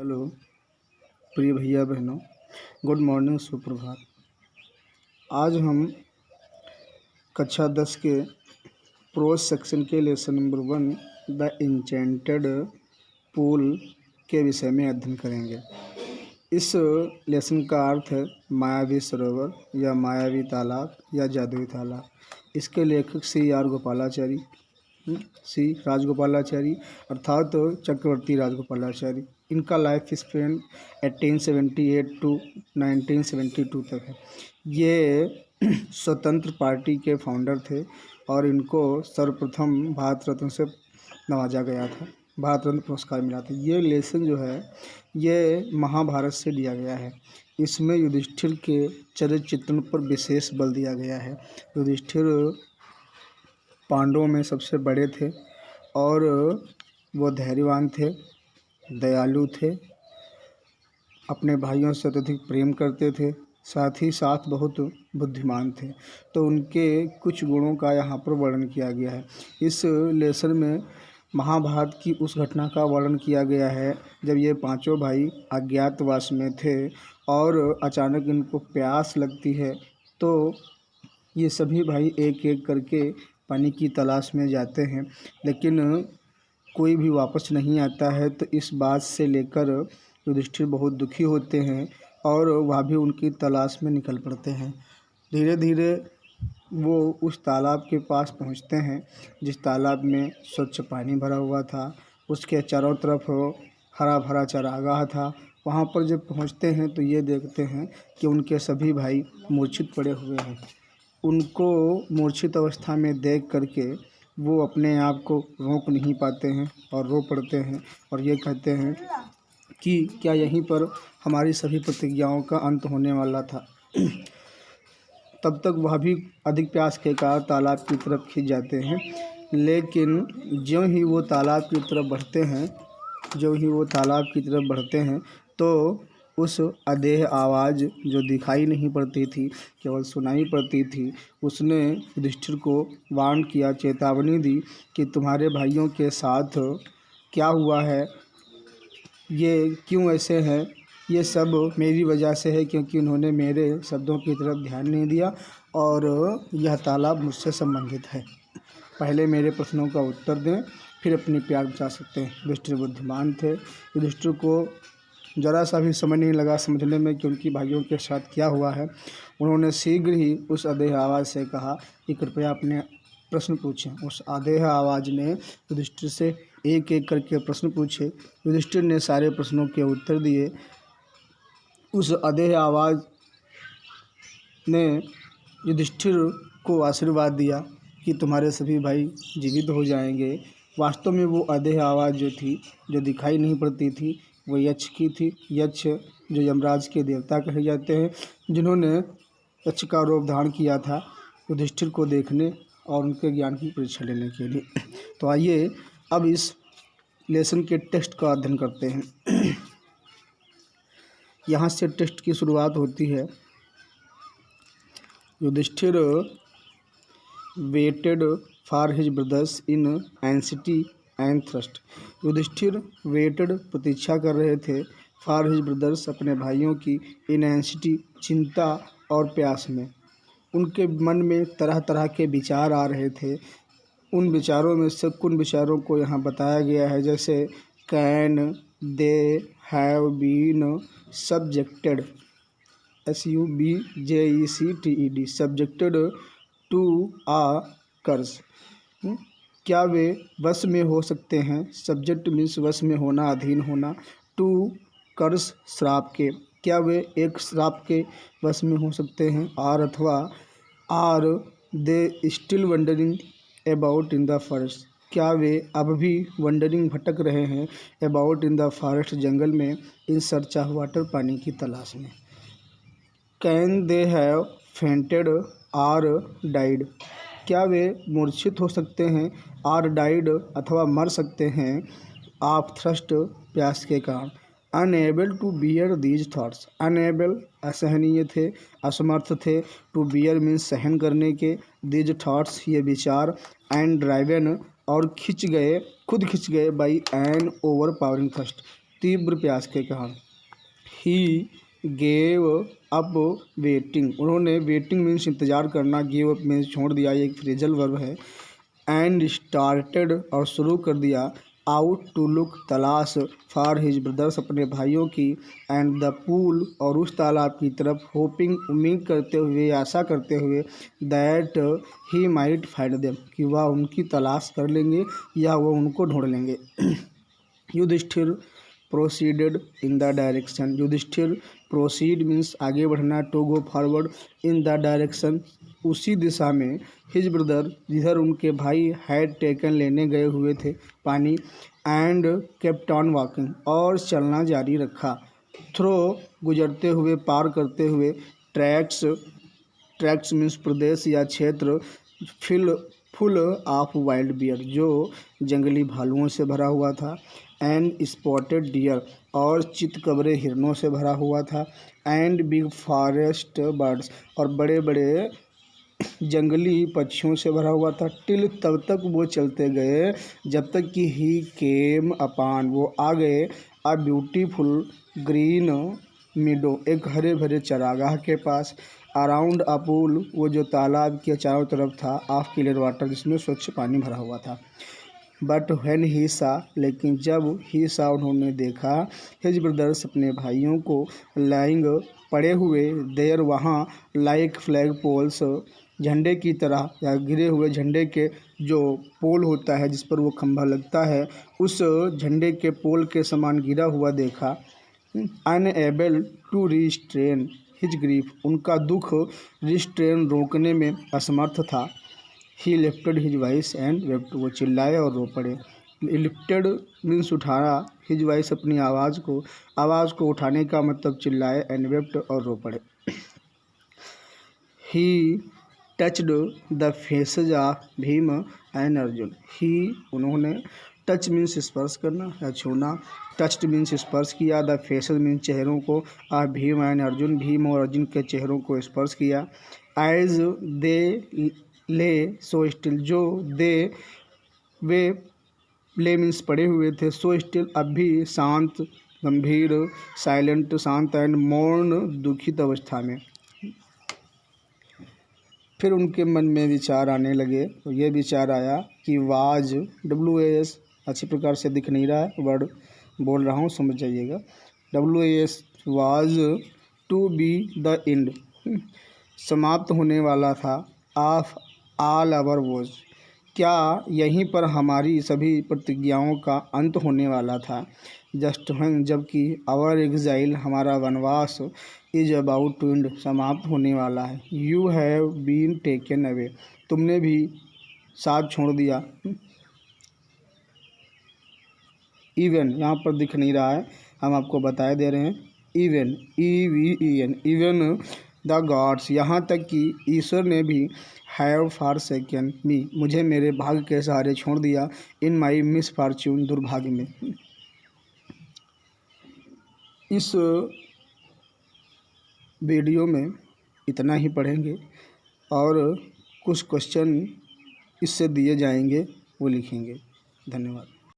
Hello प्रिय भैया बहनों, गुड मॉर्निंग, सुप्रभात। आज हम कक्षा 10 के प्रोज सेक्शन के lesson number 1 the enchanted pool के विषय में अध्ययन करेंगे। इस लेसन का अर्थ है मायावी सरोवर या मायावी तालाब या जादुई तालाब। इसके लेखक सी राजगोपालाचारी अर्थात चक्रवर्ती राजगोपालाचारी। इनका लाइफ स्पेन 1878 टू 1972 तक है। ये स्वतंत्र पार्टी के फाउंडर थे और इनको सर्वप्रथम भारत रत्न से नवाजा गया था, भारत रत्न पुरस्कार मिला था। ये लेसन जो है ये महाभारत से लिया गया है। इसमें युधिष्ठिर के चरित्र चित्रण पर विशेष बल दिया गया है। युधिष्ठिर पांडवों में सबसे बड़े थे और वो धैर्यवान थे, दयालु थे, अपने भाइयों से अत्यधिक प्रेम करते थे, साथ ही साथ बहुत बुद्धिमान थे। तो उनके कुछ गुणों का यहाँ पर वर्णन किया गया है। इस लेसन में महाभारत की उस घटना का वर्णन किया गया है जब ये पांचों भाई अज्ञातवास में थे और अचानक इनको प्यास लगती है, तो ये सभी भाई एक एक करके पानी की तलाश में जाते हैं, लेकिन कोई भी वापस नहीं आता है। तो इस बात से लेकर युधिष्ठिर बहुत दुखी होते हैं और वह भी उनकी तलाश में निकल पड़ते हैं। धीरे धीरे वो उस तालाब के पास पहुंचते हैं जिस तालाब में स्वच्छ पानी भरा हुआ था। उसके चारों तरफ हरा भरा चरागाह था। वहाँ पर जब पहुँचते हैं तो ये देखते हैं कि उनके सभी भाई मूर्छित पड़े हुए हैं। उनको मूर्छित अवस्था में देख करके वो अपने आप को रोक नहीं पाते हैं और रो पड़ते हैं और ये कहते हैं कि क्या यहीं पर हमारी सभी प्रतिज्ञाओं का अंत होने वाला था। तब तक वह भी अधिक प्यास के कारण तालाब की तरफ खिंच जाते हैं, लेकिन ज्यों ही वो तालाब की तरफ बढ़ते हैं तो उस अदेह आवाज़ जो दिखाई नहीं पड़ती थी, केवल सुनाई पड़ती थी, उसने युधिष्ठिर को वार्न किया, चेतावनी दी कि तुम्हारे भाइयों के साथ क्या हुआ है, ये क्यों ऐसे हैं, ये सब मेरी वजह से है, क्योंकि उन्होंने मेरे शब्दों की तरफ ध्यान नहीं दिया और यह तालाब मुझसे संबंधित है। पहले मेरे प्रश्नों का उत्तर दें, फिर अपनी प्यार बचा सकते हैं। युधिष्ठिर बुद्धिमान थे। युधिष्ठिर को ज़रा सा भी समय नहीं लगा समझने में कि उनकी भाइयों के साथ क्या हुआ है। उन्होंने शीघ्र ही उस अदेह आवाज़ से कहा कि कृपया अपने प्रश्न पूछें। उस अदेह आवाज़ ने युधिष्ठिर से एक एक करके प्रश्न पूछे। युधिष्ठिर ने सारे प्रश्नों के उत्तर दिए। उस अदेह आवाज़ ने युधिष्ठिर को आशीर्वाद दिया कि तुम्हारे सभी भाई जीवित हो जाएंगे। वास्तव में वो अदेह आवाज़ जो थी, जो दिखाई नहीं पड़ती थी, वो यक्ष की थी। यक्ष जो यमराज के देवता कहे जाते हैं, जिन्होंने यक्ष का रूप धारण किया था युधिष्ठिर को देखने और उनके ज्ञान की परीक्षा लेने के लिए। तो आइए अब इस लेसन के टेक्स्ट का अध्ययन करते हैं। यहाँ से टेक्स्ट की शुरुआत होती है। Yudhishthir waited for his brothers in anxiety and thirst. Yudhishthir waited प्रतीक्षा कर रहे थे, फॉर हिज ब्रदर्स अपने भाइयों की, इन एंसिटी चिंता और प्यास में। उनके मन में तरह तरह के विचार आ रहे थे। उन विचारों में से कुछ विचारों को यहाँ बताया गया है, जैसे can they have been subjected, SUBJECTED, subjected to a curse. क्या वे वश में हो सकते हैं? सब्जेक्ट मीन्स वश में होना, अधीन होना। टू कर्ज श्राप के, क्या वे एक श्राप के वश में हो सकते हैं? आर अथवा are they still wandering about in the forest, क्या वे अब भी वंडरिंग भटक रहे हैं अबाउट इन द फॉरेस्ट, जंगल में, इन सर्च ऑफ वाटर, पानी की तलाश में। Can they have fainted or died, क्या वे मूर्छित हो सकते हैं, आर डाइड अथवा मर सकते हैं, ऑफ थ्रस्ट प्यास के कारण। Unable to bear these thoughts, unable असहनीय थे, असमर्थ थे, टू बियर मीन्स सहन करने के, दीज थाट्स ये विचार, एंड ड्राइवन और खुद खिंच गए by an overpowering thirst, तीव्र प्यास के कारण। ही गेव अप वेटिंग, उन्होंने वेटिंग मीन्स इंतज़ार करना, गेव अप मीन्स छोड़ दिया, ये एक फ्रेजल वर्ब है। एंड स्टार्टेड और शुरू कर दिया, आउट टू लुक तलाश, फॉर हिज ब्रदर्स अपने भाइयों की, एंड द पूल और उस तालाब की तरफ, होपिंग उम्मीद करते हुए, आशा करते हुए, that he might find them कि वह उनकी तलाश कर लेंगे या वह उनको ढूंढ लेंगे। Yudhishthir proceeded in the direction, Yudhishthir proceed means आगे बढ़ना, to go forward, in the direction उसी दिशा में, हिज ब्रदर जिधर उनके भाई, हैड टेकन लेने गए हुए थे पानी, एंड केप्ट ऑन वॉकिंग और चलना जारी रखा, थ्रो गुजरते हुए, पार करते हुए, ट्रैक्स, ट्रैक्स मीन्स प्रदेश या क्षेत्र, फुल ऑफ वाइल्ड बियर जो जंगली भालुओं से भरा हुआ था, एंड स्पॉटेड डियर और चितकबरे हिरणों से भरा हुआ था, एंड बिग फॉरेस्ट बर्ड्स और बड़े बड़े जंगली पक्षियों से भरा हुआ था, टिल तब तक वो चलते गए जब तक कि ही केम अपान वो आ गए, अ ब्यूटीफुल ग्रीन मीडो एक हरे भरे चरागाह के पास, अराउंड अ पूल वो जो तालाब के चारों तरफ था, ऑफ क्लियर वाटर जिसमें स्वच्छ पानी भरा हुआ था। बट व्हेन ही सा लेकिन जब ही सा उन्होंने देखा, हिज ब्रदर्स अपने भाइयों को, लाइंग पड़े हुए, देर वहाँ, लाइक फ्लैग पोल्स झंडे की तरह या गिरे हुए झंडे के जो पोल होता है जिस पर वो खंभा लगता है, उस झंडे के पोल के समान गिरा हुआ देखा। Unable to restrain his grief उनका दुख रिस्ट्रेन रोकने में असमर्थ था। He lifted his voice and wept वो चिल्लाए और रो पड़े। लिफ्टेड मीन्स उठाया, हिज वॉइस अपनी आवाज़ को उठाने का मतलब चिल्लाए, एंड वेप्ट और रो पड़े। He touched the faces of Bhim and Arjun, he उन्होंने, टच मीन्स स्पर्श करना या छूना, टच्ड मीन्स स्पर्श किया, द फेसेज मीन्स चेहरों को, ऑफ भीम एंड अर्जुन भीम और अर्जुन के चेहरों को स्पर्श किया। एज दे ले सो स्टिल जो दे वे ले मीन्स पड़े हुए थे, सो स्टिल अब भी शांत, गंभीर, साइलेंट शांत, एंड मौन दुखित अवस्था में। फिर उनके मन में विचार आने लगे, तो ये विचार आया कि वाज WAS अच्छी प्रकार से दिख नहीं रहा है, वर्ड बोल रहा हूँ समझ जाइएगा, WAS was to be the end समाप्त होने वाला था, ऑफ ऑल आवर वोज क्या यहीं पर हमारी सभी प्रतिज्ञाओं का अंत होने वाला था। जस्ट व्हेन जबकि आवर एग्जाइल हमारा वनवास, इज अबाउट टू एंड समाप्त होने वाला है। You have been taken away तुमने भी साथ छोड़ दिया। इवन यहाँ पर दिख नहीं रहा है, हम आपको बताए दे रहे हैं। Even EVEN even the gods यहाँ तक कि ईश्वर ने भी, हैव फॉर सेकेंड मी मुझे मेरे भाग्य के सहारे छोड़ दिया, इन माई मिस फॉर्च्यून दुर्भाग्य में। इस वीडियो में इतना ही पढ़ेंगे और कुछ क्वेश्चन इससे दिए जाएंगे वो लिखेंगे। धन्यवाद।